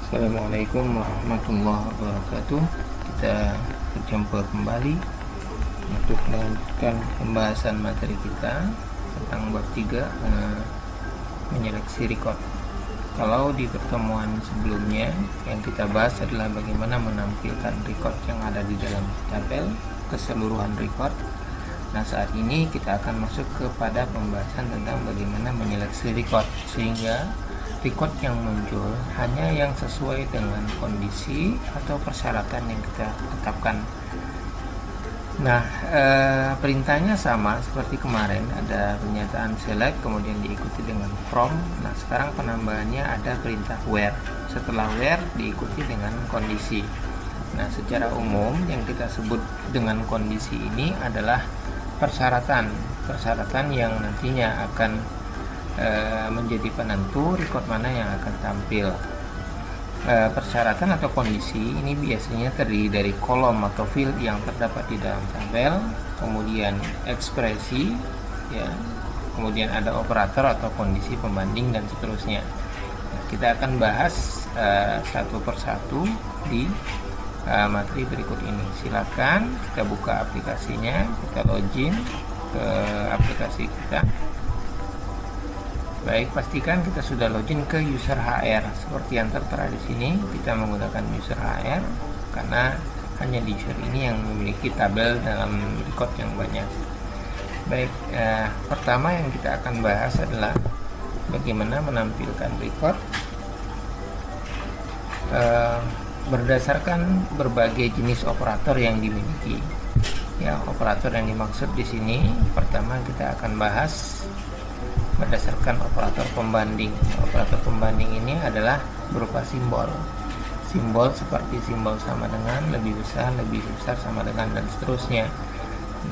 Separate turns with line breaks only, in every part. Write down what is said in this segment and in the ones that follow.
Assalamualaikum warahmatullahi wabarakatuh. Kita berjumpa kembali untuk melanjutkan pembahasan materi kita tentang bab 3, menyeleksi record. Kalau di pertemuan sebelumnya yang kita bahas adalah bagaimana menampilkan record yang ada di dalam tabel, keseluruhan record. Nah, saat ini kita akan masuk kepada pembahasan tentang bagaimana menyeleksi record, sehingga record yang muncul hanya yang sesuai dengan kondisi atau persyaratan yang kita tetapkan. Nah, perintahnya sama seperti kemarin, ada pernyataan select kemudian diikuti dengan from. Nah, sekarang penambahannya ada perintah where. Setelah where diikuti dengan kondisi. Nah, secara umum yang kita sebut dengan kondisi ini adalah persyaratan yang nantinya akan menjadi penentu record mana yang akan tampil. Persyaratan atau kondisi ini biasanya terdiri dari kolom atau field yang terdapat di dalam tabel, kemudian ekspresi, ya, kemudian ada operator atau kondisi pembanding dan seterusnya. Nah, kita akan bahas satu persatu di materi berikut ini. Silakan kita buka aplikasinya, kita login ke aplikasi kita. Baik, pastikan kita sudah login ke user HR seperti yang tertera di sini. Kita menggunakan user HR karena hanya di user ini yang memiliki tabel dalam record yang banyak. Baik, pertama yang kita akan bahas adalah bagaimana menampilkan record berdasarkan berbagai jenis operator yang dimiliki. Ya, operator yang dimaksud di sini pertama kita akan bahas berdasarkan operator pembanding. Operator pembanding ini adalah berupa simbol seperti simbol sama dengan, lebih besar, sama dengan, dan seterusnya.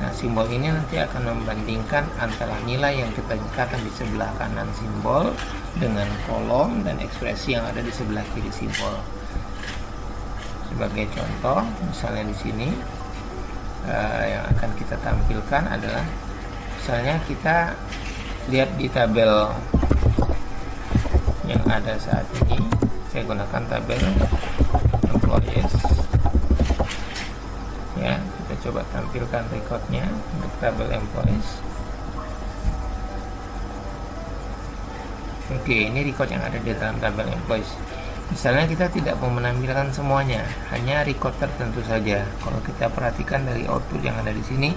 Nah, simbol ini nanti akan membandingkan antara nilai yang kita letakkan di sebelah kanan simbol dengan kolom dan ekspresi yang ada di sebelah kiri simbol. Sebagai contoh, misalnya di sini yang akan kita tampilkan adalah, misalnya kita lihat di tabel yang ada saat ini, saya gunakan tabel employees. Ya, kita coba tampilkan recordnya untuk tabel employees. Oke, ini record yang ada di dalam tabel employees. Misalnya kita tidak mau menampilkan semuanya, hanya record tertentu saja. Kalau kita perhatikan dari output yang ada di sini,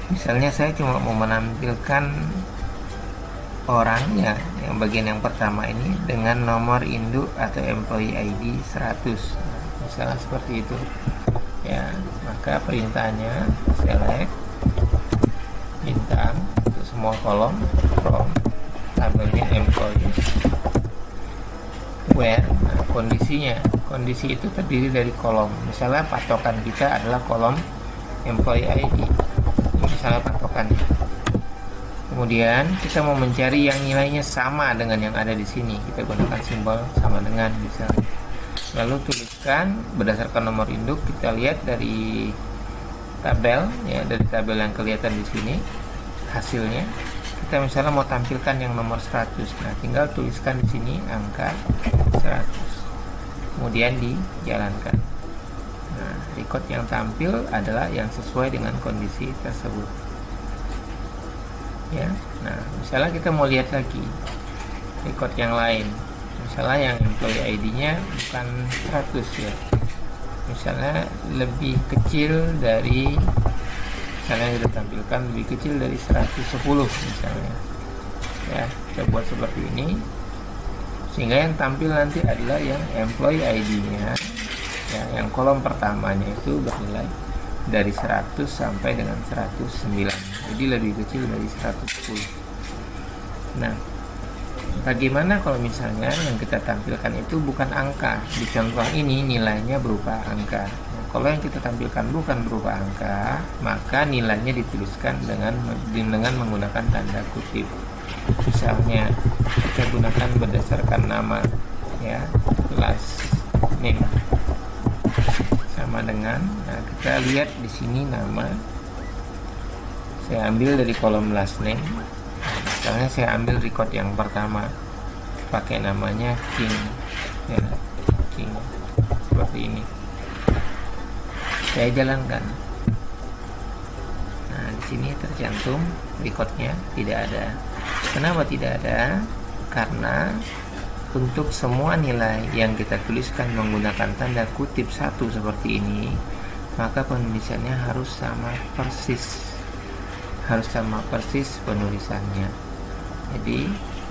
misalnya saya cuma mau menampilkan orangnya, yang bagian yang pertama ini dengan nomor induk atau employee ID 100, misalnya seperti itu ya. Maka perintahnya select bintang untuk semua kolom from tabelnya employees where. Nah, kondisi itu terdiri dari kolom, misalnya patokan kita adalah kolom employee ID, misalnya patokannya. Kemudian kita mau mencari yang nilainya sama dengan yang ada di sini, kita gunakan simbol sama dengan misalnya. Lalu tuliskan berdasarkan nomor induk, kita lihat dari tabel ya, dari tabel yang kelihatan di sini hasilnya. Kita misalnya mau tampilkan yang nomor 100. Nah, tinggal tuliskan di sini angka 100. Kemudian dijalankan. Nah, record yang tampil adalah yang sesuai dengan kondisi tersebut. Ya, nah misalnya kita mau lihat lagi record yang lain, misalnya yang employee ID-nya bukan 100 ya, misalnya lebih kecil dari, misalnya yang kita tampilkan lebih kecil dari 110 misalnya ya. Kita buat seperti ini sehingga yang tampil nanti adalah yang employee ID-nya ya, yang kolom pertamanya itu bernilai dari 100 sampai dengan 109, jadi lebih kecil dari 110. Nah, bagaimana kalau misalnya yang kita tampilkan itu bukan angka? Di contoh ini nilainya berupa angka. Nah, kalau yang kita tampilkan bukan berupa angka, maka nilainya dituliskan dengan menggunakan tanda kutip. Misalnya kita gunakan berdasarkan nama ya, last name sama dengan, nah kita lihat di sini nama saya ambil dari kolom last name. Nah, misalnya saya ambil record yang pertama pakai namanya King ya, marking seperti ini. Saya jalankan. Nah, di sini tercantum recordnya tidak ada. Kenapa tidak ada? Karena untuk semua nilai yang kita tuliskan menggunakan tanda kutip satu seperti ini, maka penulisannya harus sama persis. Harus sama persis penulisannya. Jadi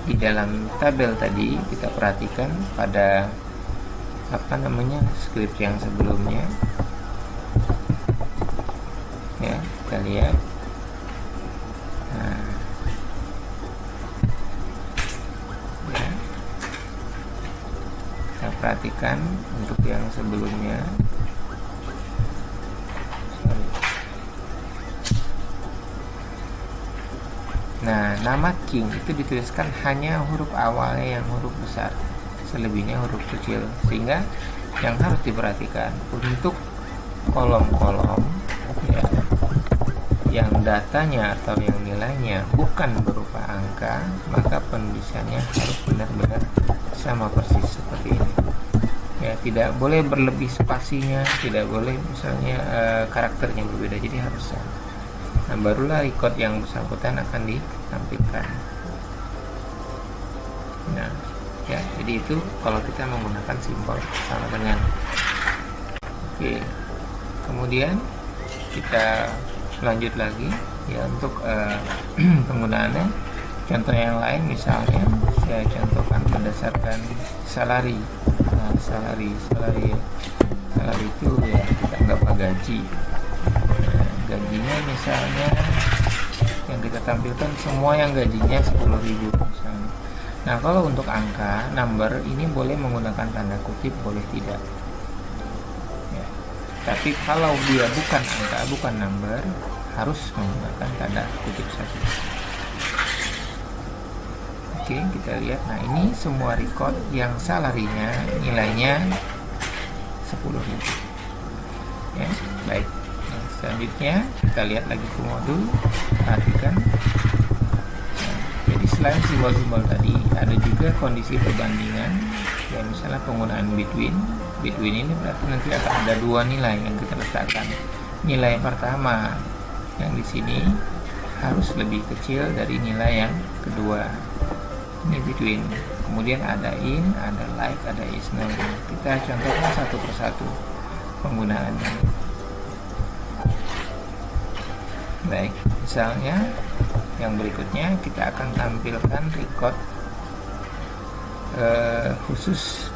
di dalam tabel tadi kita perhatikan pada skrip yang sebelumnya, ya kita lihat. Nah, ya, kita perhatikan untuk yang sebelumnya. Nah, nama King itu dituliskan hanya huruf awalnya yang huruf besar, selebihnya huruf kecil. Sehingga yang harus diperhatikan untuk kolom-kolom ya, yang datanya atau yang nilainya bukan berupa angka, maka penulisannya harus benar-benar sama persis seperti ini. Ya, tidak boleh berlebih spasinya, tidak boleh misalnya karakternya berbeda, jadi harus sama. Nah, barulah record yang bersangkutan akan ditampilkan. Nah, ya, jadi itu kalau kita menggunakan simbol sama dengan. Oke, kemudian kita lanjut lagi ya untuk penggunaannya. Contoh yang lain misalnya saya contohkan berdasarkan salary. Nah, salary itu ya kita anggap gaji. Gajinya misalnya yang kita tampilkan semua yang gajinya 10.000 misalnya. Nah, kalau untuk angka number ini boleh menggunakan tanda kutip, boleh tidak ya. Tapi kalau dia bukan angka, bukan number, harus menggunakan tanda kutip saja. Oke, kita lihat. Nah, ini semua record yang salarinya nilainya 10.000 ya. Baik, selanjutnya kita lihat lagi ke modul, perhatikan. Nah, jadi selain simbol-simbol tadi, ada juga kondisi perbandingan ya, misalnya penggunaan between ini berarti nanti akan ada dua nilai yang kita letakkan. Nilai pertama yang di sini harus lebih kecil dari nilai yang kedua, ini between. Kemudian ada in, ada like, ada is now. Kita contohkan satu persatu penggunaannya. Baik, misalnya yang berikutnya kita akan tampilkan record khusus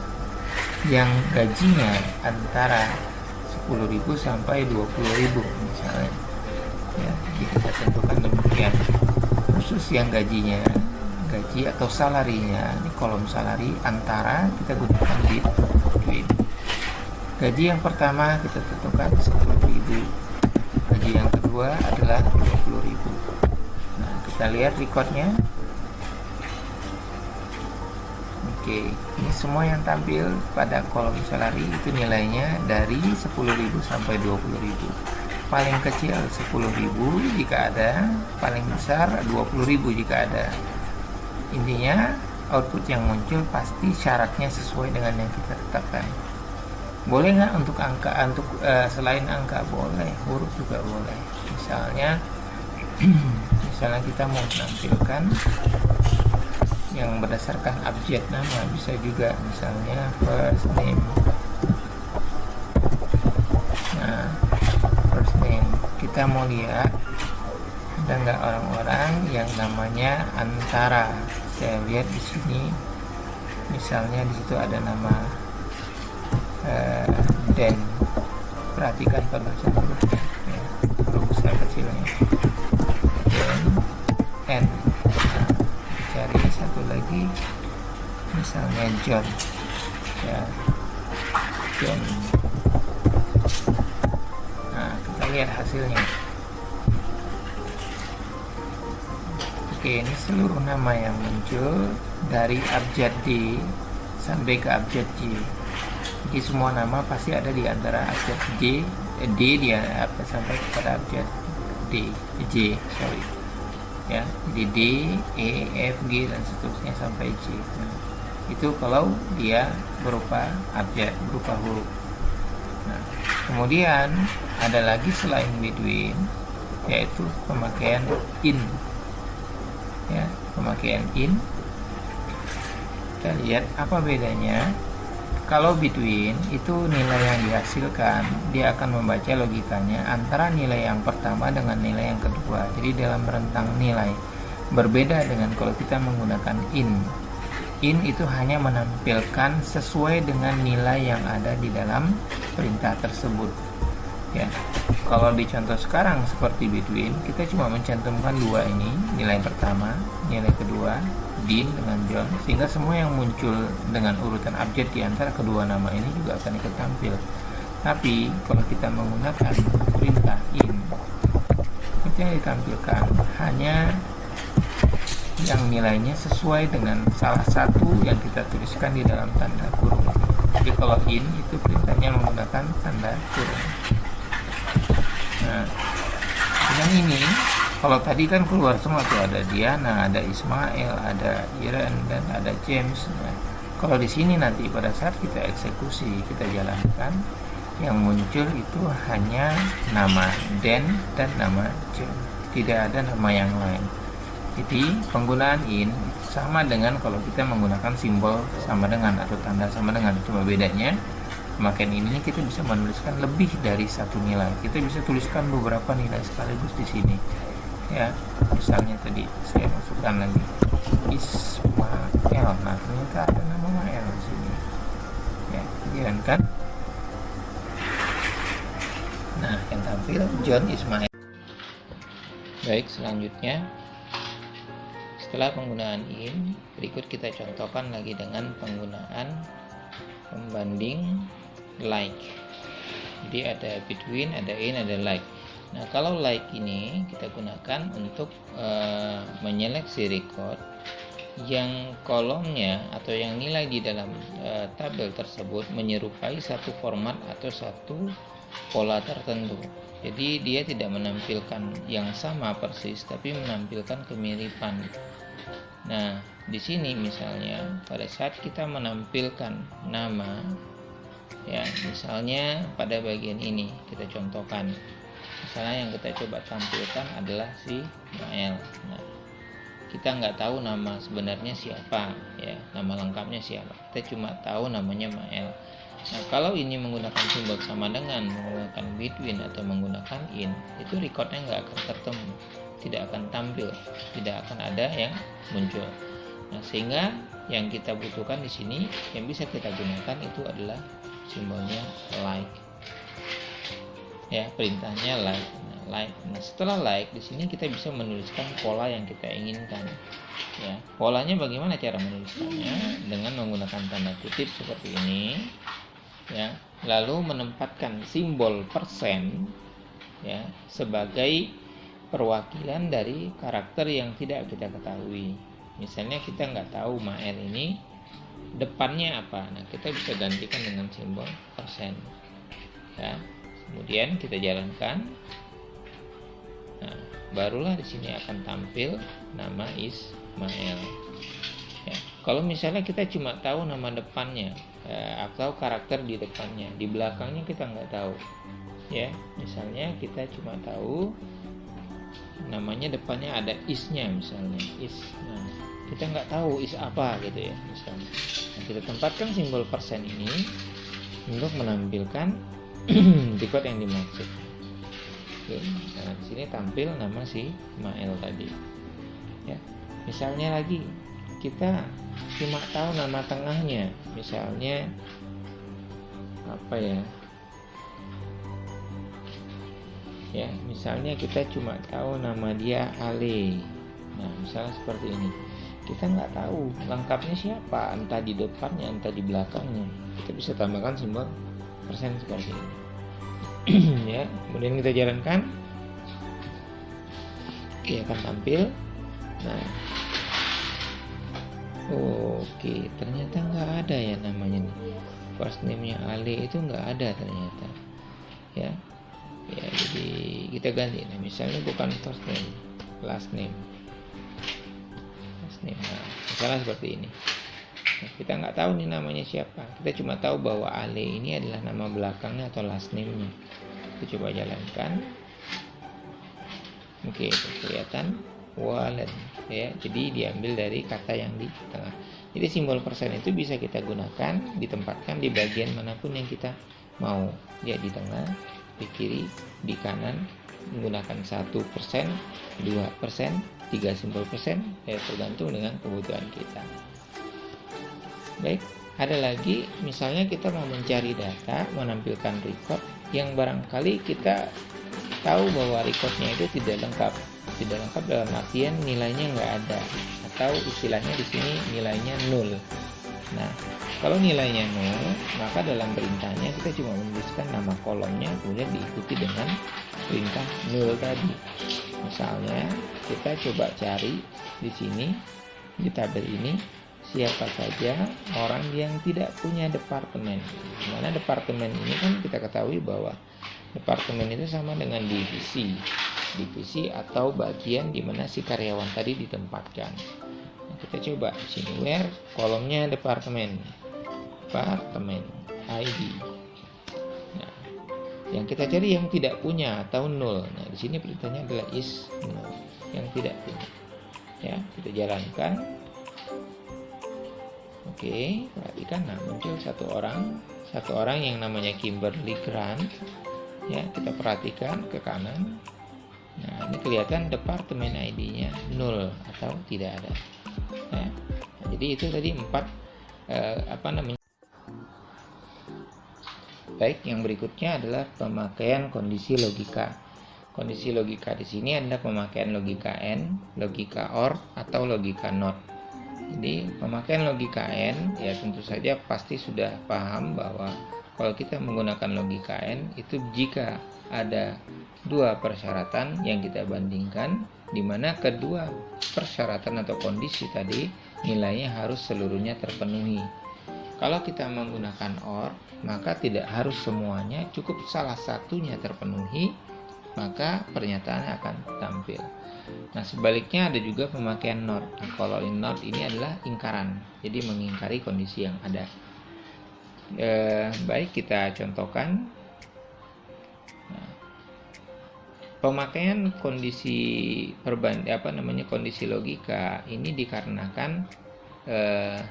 yang gajinya antara 10.000 sampai 20.000 misalnya ya. Jadi kita tentukan demikian, khusus yang gaji atau salarinya, ini kolom salary antara, kita gunakan between. Gaji yang pertama kita tentukan 10.000, gaji yang kedua adalah 20.000. Nah, kita lihat recordnya. Oke, ini semua yang tampil pada kolom salary itu nilainya dari 10.000 sampai 20.000. Paling kecil 10.000 jika ada, paling besar 20.000 jika ada. Intinya output yang muncul pasti syaratnya sesuai dengan yang kita tetapkan. Boleh nggak untuk angka, selain angka? Boleh, huruf juga boleh. Misalnya kita mau menampilkan yang berdasarkan abjad nama, bisa juga misalnya first name. Nah, first name kita mau lihat ada nggak orang-orang yang namanya Antara. Saya lihat di sini misalnya di situ ada nama Dan. Perhatikan perbacaan hurufnya ya, huruf besar kecilnya Dan N. Nah, cari satu lagi misalnya John ya, John. Nah, kita lihat hasilnya. Oke, ini seluruh nama yang muncul dari abjad D sampai ke abjad J. Jadi semua nama pasti ada di antara abjad D dia sampai kepada abjad J. Ya, jadi D, E, F, G dan seterusnya sampai J. Nah, Itu kalau dia berupa abjad, berupa huruf. Nah, kemudian ada lagi selain between, yaitu pemakaian in. Ya, pemakaian in. Kita lihat apa bedanya. Kalau between itu nilai yang dihasilkan, dia akan membaca logikanya antara nilai yang pertama dengan nilai yang kedua. Jadi dalam rentang nilai. Berbeda dengan kalau kita menggunakan in. In itu hanya menampilkan sesuai dengan nilai yang ada di dalam perintah tersebut. Ya. Kalau di contoh sekarang seperti between, kita cuma mencantumkan dua ini, nilai pertama, nilai kedua, Dean dengan John, sehingga semua yang muncul dengan urutan abjad di antara kedua nama ini juga akan ikut tampil. Tapi kalau kita menggunakan perintah in, itu yang ditampilkan hanya yang nilainya sesuai dengan salah satu yang kita tuliskan di dalam tanda kurung. Jadi kalau in itu perintahnya menggunakan tanda kurung. Nah, dengan ini, kalau tadi kan keluar semua tuh, ada Diana, ada Ismail, ada Iren, dan ada James. Nah, kalau di sini nanti pada saat kita eksekusi, kita jalankan, yang muncul itu hanya nama Dan dan nama James. Tidak ada nama yang lain. Jadi penggunaan in sama dengan kalau kita menggunakan simbol sama dengan atau tanda sama dengan, cuma bedanya pemakaian ini kita bisa menuliskan lebih dari satu nilai. Kita bisa tuliskan beberapa nilai sekaligus di sini. Ya, misalnya tadi saya masukkan lagi Ismail. Nah, ternyata ada nama Mael di sini. Ya, kemudian kan. Nah, yang tampil John Ismail. Baik, selanjutnya setelah penggunaan in, berikut kita contohkan lagi dengan penggunaan pembanding like. Jadi ada between, ada in, ada like. Nah, kalau like ini kita gunakan untuk menyeleksi record yang kolomnya atau yang nilai di dalam tabel tersebut menyerupai satu format atau satu pola tertentu. Jadi dia tidak menampilkan yang sama persis, tapi menampilkan kemiripan. Nah, di sini misalnya pada saat kita menampilkan nama, ya misalnya pada bagian ini kita contohkan. Misalnya yang kita coba tampilkan adalah si Mael. Nah, kita nggak tahu nama sebenarnya siapa, ya nama lengkapnya siapa. Kita cuma tahu namanya Mael. Nah, kalau ini menggunakan simbol sama dengan, menggunakan between atau menggunakan in, itu recordnya nggak akan ketemu, tidak akan tampil, tidak akan ada yang muncul. Nah, sehingga yang kita butuhkan di sini yang bisa kita gunakan itu adalah simbolnya like. Ya, perintahnya like. Nah, like. Nah, setelah like di sini kita bisa menuliskan pola yang kita inginkan. Ya, polanya bagaimana cara menuliskannya? Dengan menggunakan tanda kutip seperti ini. Ya, lalu menempatkan simbol persen ya sebagai perwakilan dari karakter yang tidak kita ketahui. Misalnya kita nggak tahu Mael ini depannya apa, nah kita bisa gantikan dengan simbol persen. Ya, kemudian kita jalankan. Nah, barulah di sini akan tampil nama Ismail. Ya, kalau misalnya kita cuma tahu nama depannya atau karakter di depannya, di belakangnya kita nggak tahu. Ya, misalnya kita cuma tahu namanya depannya ada isnya misalnya is. Nah, kita nggak tahu is apa gitu ya misalnya. Nah, kita tempatkan simbol persen ini untuk menampilkan record yang dimaksud. Oke, nah di sini tampil nama si Mael tadi. Ya, misalnya lagi kita cuma tahu nama tengahnya, misalnya apa ya? Ya, misalnya kita cuma tahu nama dia Ale. Nah, misalnya seperti ini. Kita nggak tahu lengkapnya siapa, entah di depannya, entah di belakangnya. Kita bisa tambahkan simbol persen seperti ini. Ya, kemudian kita jalankan. Oke, akan tampil. Nah, oke, ternyata nggak ada ya namanya nih. First name-nya Ale itu nggak ada ternyata. Ya. Ya, jadi kita ganti. Nah, misalnya bukan first name, last name. Last name. Nah, misalnya seperti ini. Kita nggak tahu nih namanya siapa, kita cuma tahu bahwa Ale ini adalah nama belakangnya atau last name-nya. Kita coba jalankan. Oke, kelihatan wallet ya. Jadi diambil dari kata yang di tengah. Jadi simbol persen itu bisa kita gunakan, ditempatkan di bagian manapun yang kita mau. Ya, di tengah, di kiri, di kanan, menggunakan 1%, 2%, 3 simbol persen, ya tergantung dengan kebutuhan kita. Baik, ada lagi misalnya kita mau mencari data, menampilkan record yang barangkali kita tahu bahwa recordnya itu tidak lengkap dalam artian nilainya nggak ada, atau istilahnya di sini nilainya 0. Nah, kalau nilainya 0, maka dalam perintahnya kita cuma menuliskan nama kolomnya, kemudian diikuti dengan perintah 0 tadi. Misalnya kita coba cari di sini, di tabel ini, siapa saja orang yang tidak punya departemen. Dimana departemen ini kan kita ketahui bahwa departemen itu sama dengan divisi atau bagian di mana si karyawan tadi ditempatkan. Nah, kita coba di sini where, kolomnya departemen ID. Nah, yang kita cari yang tidak punya atau 0. Nah, di sini perintahnya adalah is 0, yang tidak punya. Ya, kita jalankan. Oke, perhatikan, nah muncul satu orang yang namanya Kimberly Grant. Ya, kita perhatikan ke kanan. Nah, ini kelihatan departemen ID-nya 0 atau tidak ada. Ya, nah, jadi itu tadi 4 Baik, yang berikutnya adalah pemakaian kondisi logika. Kondisi logika di sini adalah pemakaian logika AND, logika OR, atau logika NOT. Jadi pemakaian logika AND ya tentu saja pasti sudah paham bahwa kalau kita menggunakan logika AND itu jika ada dua persyaratan yang kita bandingkan, di mana kedua persyaratan atau kondisi tadi nilainya harus seluruhnya terpenuhi. Kalau kita menggunakan OR, maka tidak harus semuanya, cukup salah satunya terpenuhi, maka pernyataannya akan tampil. Nah, sebaliknya ada juga pemakaian NOT. Nah, kalau NOT ini adalah ingkaran, jadi mengingkari kondisi yang ada. Baik, kita contohkan. Nah, pemakaian kondisi kondisi logika ini dikarenakan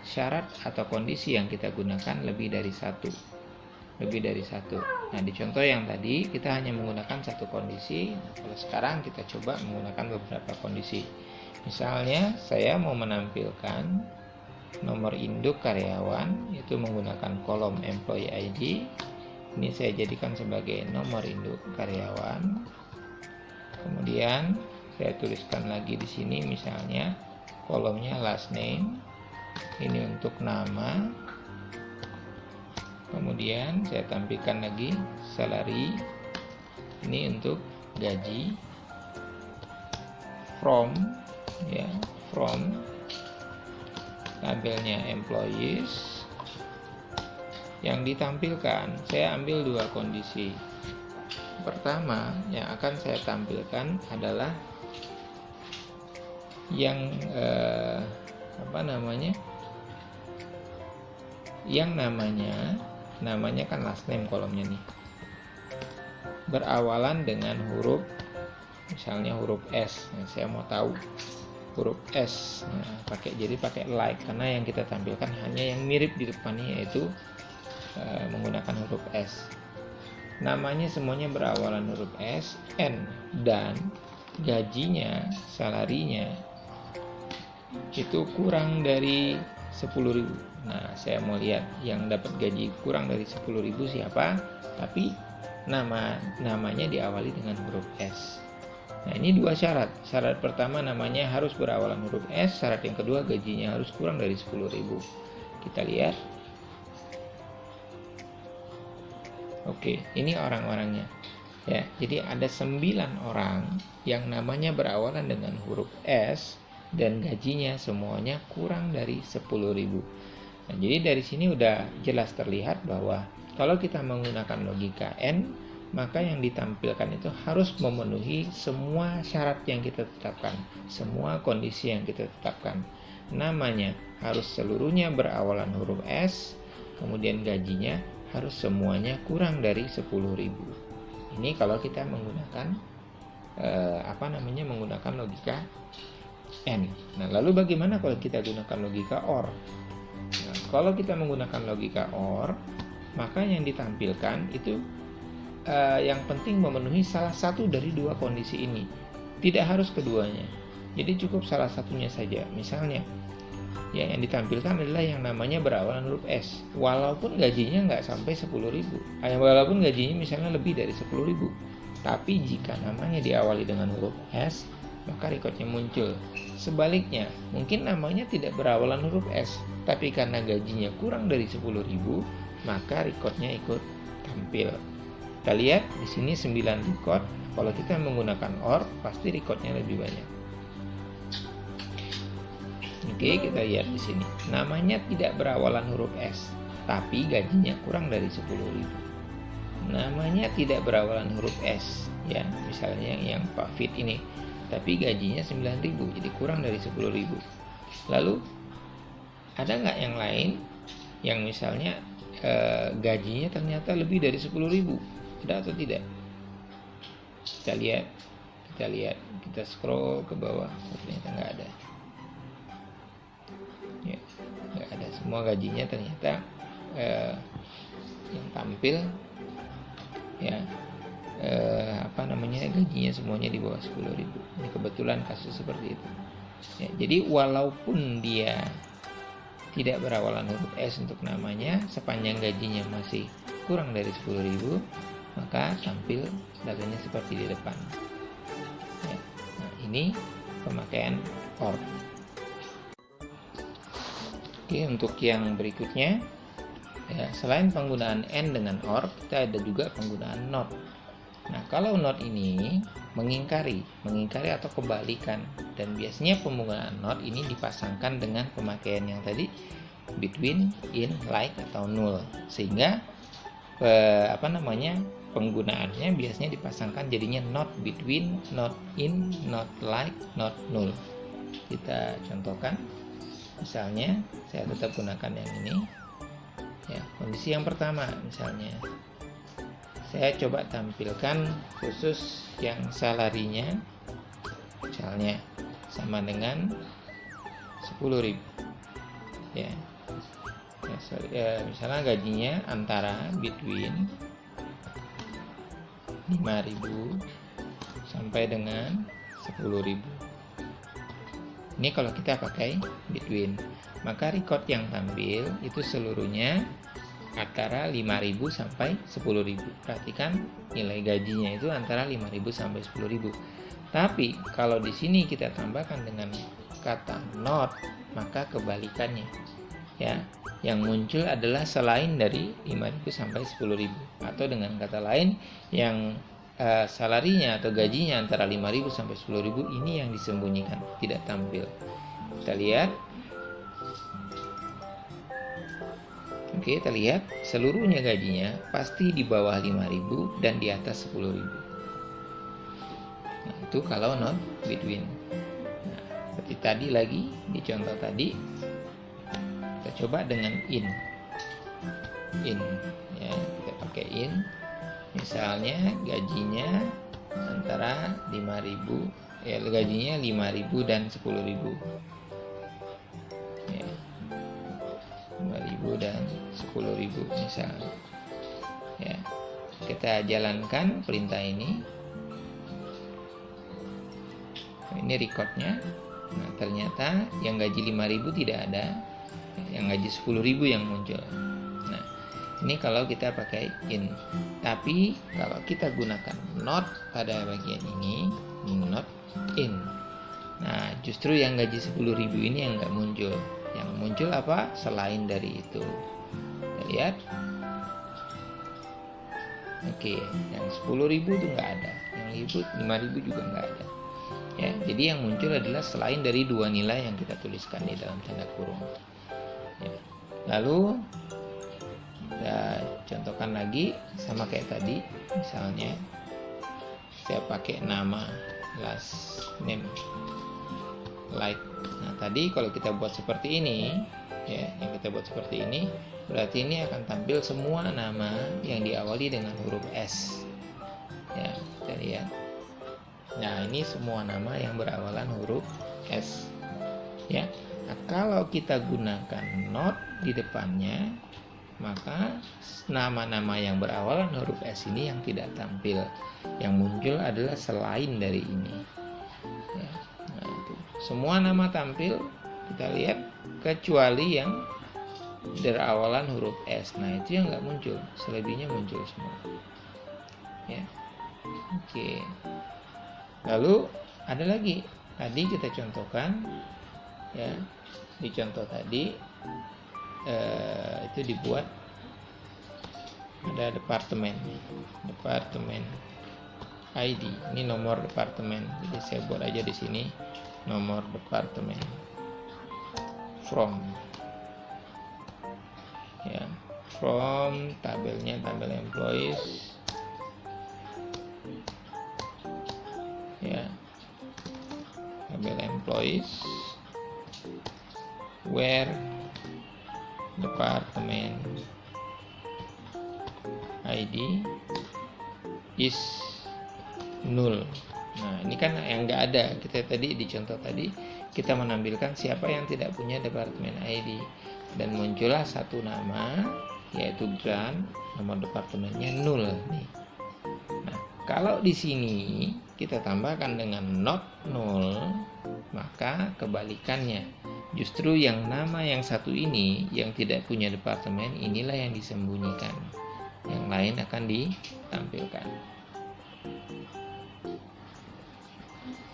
syarat atau kondisi yang kita gunakan lebih dari satu. Nah, di contoh yang tadi kita hanya menggunakan satu kondisi. Nah, kalau sekarang kita coba menggunakan beberapa kondisi. Misalnya saya mau menampilkan nomor induk karyawan, itu menggunakan kolom employee ID. Ini saya jadikan sebagai nomor induk karyawan. Kemudian saya tuliskan lagi di sini misalnya kolomnya last name. Ini untuk nama. Kemudian saya tampilkan lagi salary, ini untuk gaji. From tabelnya employees. Yang ditampilkan saya ambil dua kondisi. Pertama yang akan saya tampilkan adalah yang namanya kan last name kolomnya nih, berawalan dengan huruf, misalnya huruf S. Nah, saya mau tahu huruf S. Nah, pakai like, karena yang kita tampilkan hanya yang mirip di depannya, yaitu menggunakan huruf S. Namanya semuanya berawalan huruf S, N, dan gajinya, salarinya itu kurang dari 10.000. Nah, saya mau lihat yang dapat gaji kurang dari 10.000 siapa, tapi namanya diawali dengan huruf S. Nah, ini dua syarat. Syarat pertama namanya harus berawalan huruf S, syarat yang kedua gajinya harus kurang dari 10.000. Kita lihat. Oke, ini orang-orangnya. Ya, jadi ada 9 orang yang namanya berawalan dengan huruf S dan gajinya semuanya kurang dari 10.000. Nah, jadi dari sini udah jelas terlihat bahwa kalau kita menggunakan logika AND, maka yang ditampilkan itu harus memenuhi semua syarat yang kita tetapkan, semua kondisi yang kita tetapkan. namanya harus seluruhnya berawalan huruf S, kemudian gajinya harus semuanya kurang dari 10.000. Ini kalau kita menggunakan menggunakan logika N. Nah, lalu bagaimana kalau kita gunakan logika OR? Nah, kalau kita menggunakan logika OR, maka yang ditampilkan itu yang penting memenuhi salah satu dari dua kondisi ini. Tidak harus keduanya. Jadi cukup salah satunya saja. Misalnya, ya, yang ditampilkan adalah yang namanya berawalan huruf S, walaupun gajinya nggak sampai 10.000, walaupun gajinya misalnya lebih dari 10.000, tapi jika namanya diawali dengan huruf S, maka recordnya muncul. Sebaliknya, mungkin namanya tidak berawalan huruf S, tapi karena gajinya kurang dari 10.000, maka recordnya ikut tampil. Kita lihat di sini 9 record. Kalau kita menggunakan OR, pasti recordnya lebih banyak. Oke, kita lihat di sini. Namanya tidak berawalan huruf S, tapi gajinya kurang dari 10.000. Namanya tidak berawalan huruf S, ya, misalnya yang Pak Fit ini, tapi gajinya 9.000, jadi kurang dari 10.000. Lalu ada nggak yang lain yang misalnya gajinya ternyata lebih dari 10.000? Ada atau tidak? Kita lihat, kita scroll ke bawah, ternyata nggak ada. Ya, nggak ada. Semua gajinya ternyata yang tampil, ya, gajinya semuanya di bawah 10.000. Ini kebetulan kasus seperti itu. Ya, jadi walaupun dia tidak berawalan huruf S untuk namanya, sepanjang gajinya masih kurang dari 10.000, maka tampil datanya seperti di depan. Ya, nah, ini pemakaian OR. Oke, untuk yang berikutnya, ya, selain penggunaan N dengan OR, kita ada juga penggunaan NOT. Nah, kalau NOT ini mengingkari atau kebalikan, dan biasanya penggunaan NOT ini dipasangkan dengan pemakaian yang tadi, between, in, like, atau null, sehingga penggunaannya biasanya dipasangkan jadinya not between, not in, not like, not null. Kita contohkan, misalnya saya tetap gunakan yang ini, ya. Kondisi yang pertama, misalnya saya coba tampilkan khusus yang salarinya misalnya sama dengan 10.000, ya. Misalnya gajinya antara between 5.000 sampai dengan 10.000. Ini kalau kita pakai between, maka record yang tampil itu seluruhnya antara 5.000 sampai 10.000. Perhatikan nilai gajinya itu antara 5.000 sampai 10.000. Tapi kalau di sini kita tambahkan dengan kata not, maka kebalikannya, ya. Yang muncul adalah selain dari 5.000 sampai 10.000, atau dengan kata lain yang salarinya atau gajinya antara 5.000 sampai 10.000 ini yang disembunyikan, tidak tampil. Kita lihat. Oke, kita lihat seluruhnya gajinya pasti di bawah 5.000 dan di atas 10.000. Nah, itu kalau not between. Nah, seperti tadi lagi di contoh tadi, kita coba dengan in, ya, kita pakai in. Misalnya gajinya antara 5.000, ya, gajinya 5.000 dan 10.000. Ya. 5.000 dan 10.000 misalnya, ya. Kita jalankan perintah ini. Ini recordnya. Nah, ternyata yang gaji 5.000 tidak ada, yang gaji 10.000 yang muncul. Nah, ini kalau kita pakai in. Tapi kalau kita gunakan not pada bagian ini, not in, nah justru yang gaji 10.000 ini yang nggak muncul. Yang muncul apa? Selain dari itu. Kita lihat. Oke, yang 10.000 itu nggak ada, yang 5.000 juga nggak ada. Ya, jadi yang muncul adalah selain dari dua nilai yang kita tuliskan di dalam tanda kurung. Ya. Lalu kita contohkan lagi sama kayak tadi. Misalnya saya pakai nama last name like Nah, tadi kalau kita buat seperti ini, ya, yang kita buat seperti ini, berarti ini akan tampil semua nama yang diawali dengan huruf S. Ya, kita lihat. Nah, ini semua nama yang berawalan huruf S. Ya. Nah, kalau kita gunakan not di depannya, maka nama-nama yang berawalan huruf S ini yang tidak tampil. Yang muncul adalah selain dari ini. Ya. Nah, itu. Semua nama tampil, kita lihat, kecuali yang berawalan huruf S. Nah, itu yang nggak muncul, selebihnya muncul semua. Ya. Oke. Lalu ada lagi, tadi kita contohkan, ya, di contoh tadi itu dibuat ada departemen ID, ini nomor departemen, jadi saya buat aja di sini nomor departemen, from, ya, from, tabelnya tabel employees, ya, tabel employees, where department ID is null. Nah, ini kan yang nggak ada. Kita tadi di contoh tadi kita menampilkan siapa yang tidak punya departemen ID, dan muncullah satu nama, yaitu grant, nomor departemennya null nih. Nah, kalau di sini kita tambahkan dengan not null, maka kebalikannya, justru yang nama yang satu ini yang tidak punya departemen, inilah yang disembunyikan, yang lain akan ditampilkan.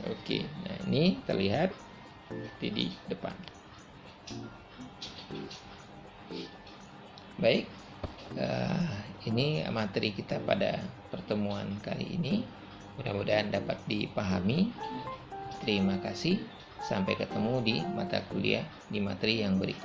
Oke, nah ini terlihat di depan. Baik, ini materi kita pada pertemuan kali ini. Mudah-mudahan dapat dipahami. Terima kasih. Sampai ketemu di mata kuliah di materi yang berikut.